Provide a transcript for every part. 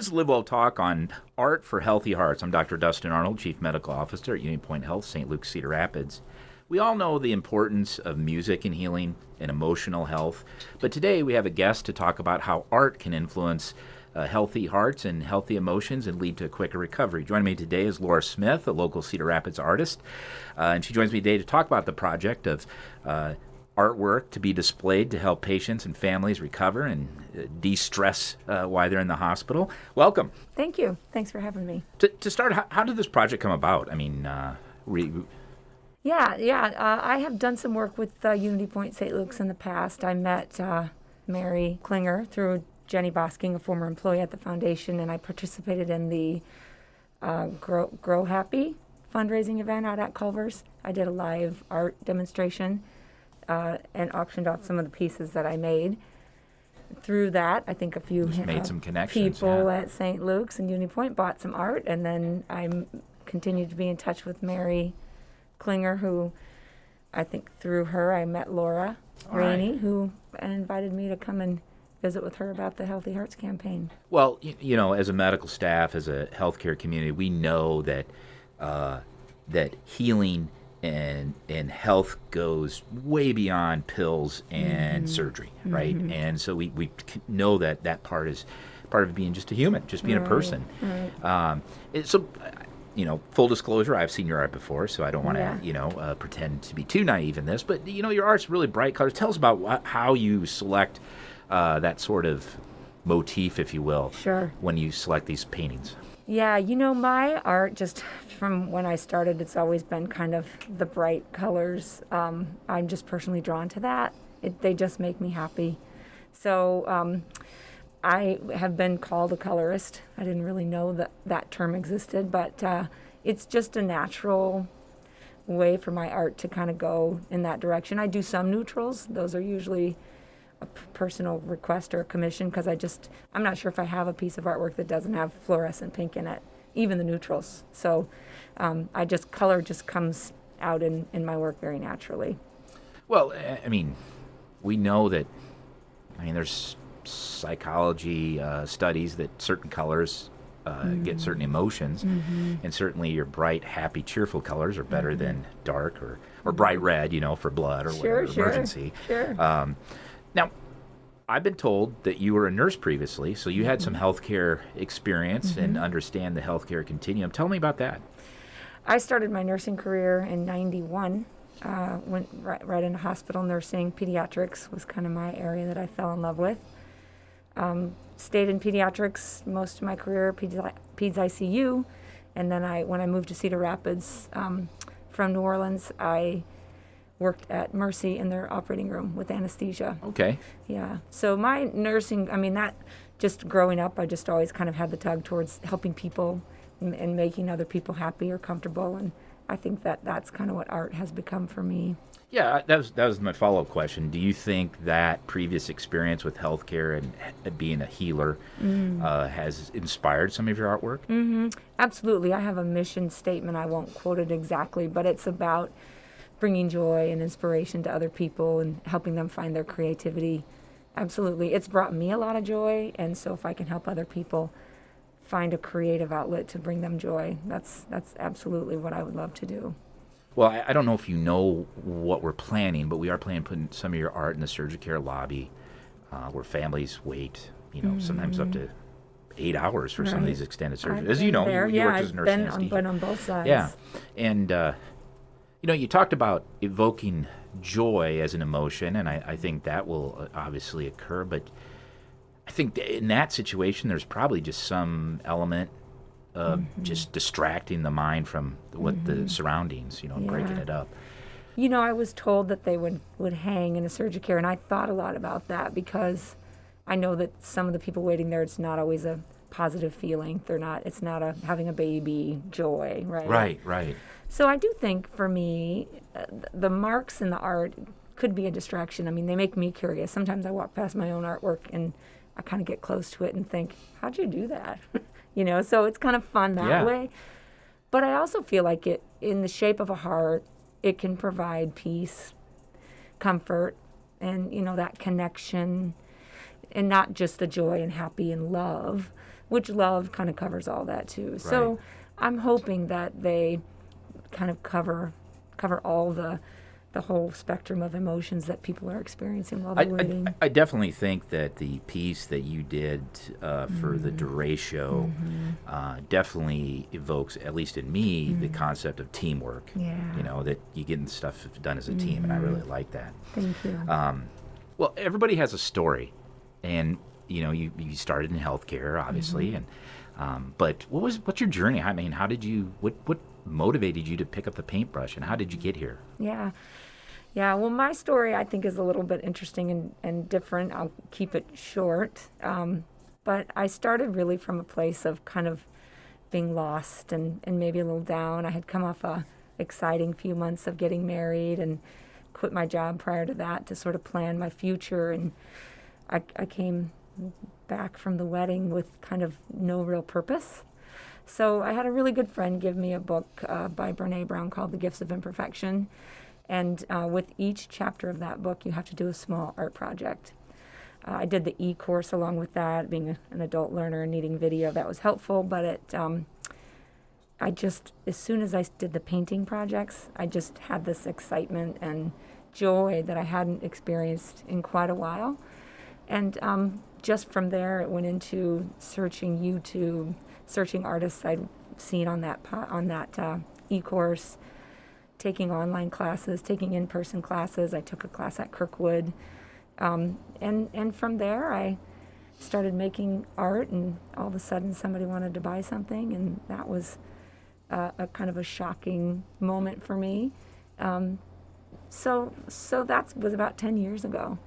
This is LiveWell Talk on Art for Healthy Hearts. I'm Dr. Dustin Arnold, Chief Medical Officer at UnityPoint Health, St. Luke, Cedar Rapids. We all know the importance of music in healing and emotional health, but today we have a guest to talk about how art can influence healthy hearts and healthy emotions and lead to a quicker recovery. Joining me today is Laura Smith, a local Cedar Rapids artist, and she joins me today to talk about the project of artwork to be displayed to help patients and families recover and de-stress while they're in the hospital. Welcome. Thank you. Thanks for having me. To start, how did this project come about? I mean, I have done some work with UnityPoint St. Luke's in the past. I met Mary Klinger through Jenny Bosking, a former employee at the foundation, and I participated in the Grow Happy fundraising event out at Culver's. I did a live art demonstration and auctioned off some of the pieces that I made. Through that, I think a few made some connections, people at St. Luke's and UnityPoint bought some art, and then I continued to be in touch with Mary Klinger, who I think through her I met Laura Rainey, who invited me to come and visit with her about the Healthy Hearts campaign. Well, you know, as a medical staff, as a healthcare community, we know that that healing and health goes way beyond pills and surgery, right? Mm-hmm. And so we know that part is part of being just a human, just being a person. Right. So, you know, full disclosure, I've seen your art before, so I don't want to, pretend to be too naive in this. But, you know, your art's really bright colors. Tell us about how you select that sort of motif, if you will, when you select these paintings. Yeah, you know, my art, just from when I started, it's always been kind of the bright colors. I'm just personally drawn to that. They just make me happy. So I have been called a colorist. I didn't really know that term existed, but it's just a natural way for my art to kind of go in that direction. I do some neutrals. Those are usually a personal request or a commission, because I'm not sure if I have a piece of artwork that doesn't have fluorescent pink in it, even the neutrals. So color just comes out in my work very naturally. Well, I mean, we know that, there's psychology studies that certain colors get certain emotions, and certainly your bright, happy, cheerful colors are better than dark or bright red, for blood or whatever emergency. Sure. Now, I've been told that you were a nurse previously, so you had some healthcare experience and understand the healthcare continuum. Tell me about that. I started my nursing career in '91. Went right into hospital nursing. Pediatrics was kind of my area that I fell in love with. Stayed in pediatrics most of my career, Peds ICU, and then when I moved to Cedar Rapids from New Orleans, I worked at Mercy in their operating room with anesthesia. Okay. Yeah. So my nursing, that just growing up, I just always kind of had the tug towards helping people and making other people happy or comfortable, and I think that's kind of what art has become for me. Yeah, that was my follow-up question. Do you think that previous experience with healthcare and being a healer has inspired some of your artwork? Mm-hmm. Absolutely. I have a mission statement. I won't quote it exactly, but it's about bringing joy and inspiration to other people and helping them find their creativity. Absolutely. It's brought me a lot of joy, and so if I can help other people find a creative outlet to bring them joy, that's absolutely what I would love to do. Well, I don't know if you know what we're planning, but we are planning putting some of your art in the surgery care lobby where families wait, sometimes up to 8 hours for some of these extended surgeries. As you know, you worked as a nurse. I've been on both sides. Yeah. And, you talked about evoking joy as an emotion, and I think that will obviously occur, but I think in that situation there's probably just some element of just distracting the mind from what the surroundings, and breaking it up. I was told that they would hang in a surgery care, and I thought a lot about that because I know that some of the people waiting there, it's not always a positive feeling. It's not having a baby joy, right? Right. So I do think for me, the marks in the art could be a distraction. They make me curious. Sometimes I walk past my own artwork and I kind of get close to it and think, how'd you do that? So it's kind of fun that way. But I also feel like it, in the shape of a heart, it can provide peace, comfort, and, that connection, and not just the joy and happy and love which love kind of covers all that too. So Right. I'm hoping that they kind of cover all the whole spectrum of emotions that people are experiencing while they're waiting. I definitely think that the piece that you did for the Duray show definitely evokes, at least in me, the concept of teamwork. Yeah. That you getting stuff done as a team, and I really like that. Thank you. Well, everybody has a story, and you started in healthcare, obviously, and but what's your journey? I mean, how did you what motivated you to pick up the paintbrush, and how did you get here? Yeah. Well, my story, I think, is a little bit interesting and different. I'll keep it short. But I started really from a place of kind of being lost and maybe a little down. I had come off a exciting few months of getting married and quit my job prior to that to sort of plan my future. And I came back from the wedding with kind of no real purpose. So I had a really good friend give me a book by Brene Brown called The Gifts of Imperfection. And with each chapter of that book, you have to do a small art project. I did the e-course along with that, being an adult learner and needing video. That was helpful, but I just, as soon as I did the painting projects, I just had this excitement and joy that I hadn't experienced in quite a while. And just from there, it went into searching YouTube, searching artists I'd seen on that e-course, taking online classes, taking in-person classes. I took a class at Kirkwood. And from there, I started making art, and all of a sudden somebody wanted to buy something, and that was a kind of a shocking moment for me. So that was about 10 years ago.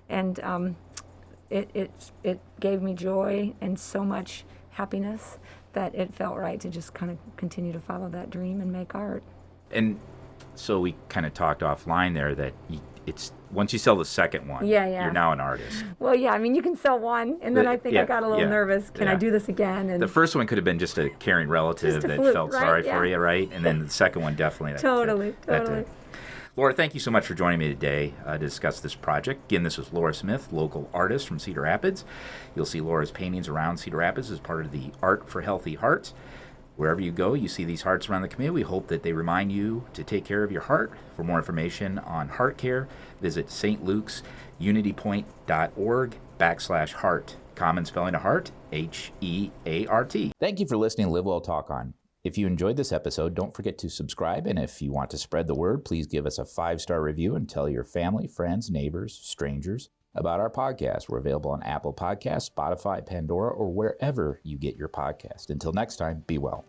And it gave me joy and so much happiness that it felt right to just kind of continue to follow that dream and make art. And so we kind of talked offline there that it's once you sell the second one, you're now an artist. Well, yeah, I mean, you can sell one, and then I think I got a little nervous. Can I do this again? And the first one could have been just a caring relative that felt sorry for you, right? And then the second one definitely. Totally. Laura, thank you so much for joining me today to discuss this project. Again, this was Laura Smith, local artist from Cedar Rapids. You'll see Laura's paintings around Cedar Rapids as part of the Art for Healthy Hearts. Wherever you go, you see these hearts around the community. We hope that they remind you to take care of your heart. For more information on heart care, visit St. Luke's unitypoint.org/heart. Common spelling of heart, H-E-A-R-T. Thank you for listening to Live Well Talk On. If you enjoyed this episode, don't forget to subscribe. And if you want to spread the word, please give us a 5-star review and tell your family, friends, neighbors, strangers about our podcast. We're available on Apple Podcasts, Spotify, Pandora, or wherever you get your podcast. Until next time, be well.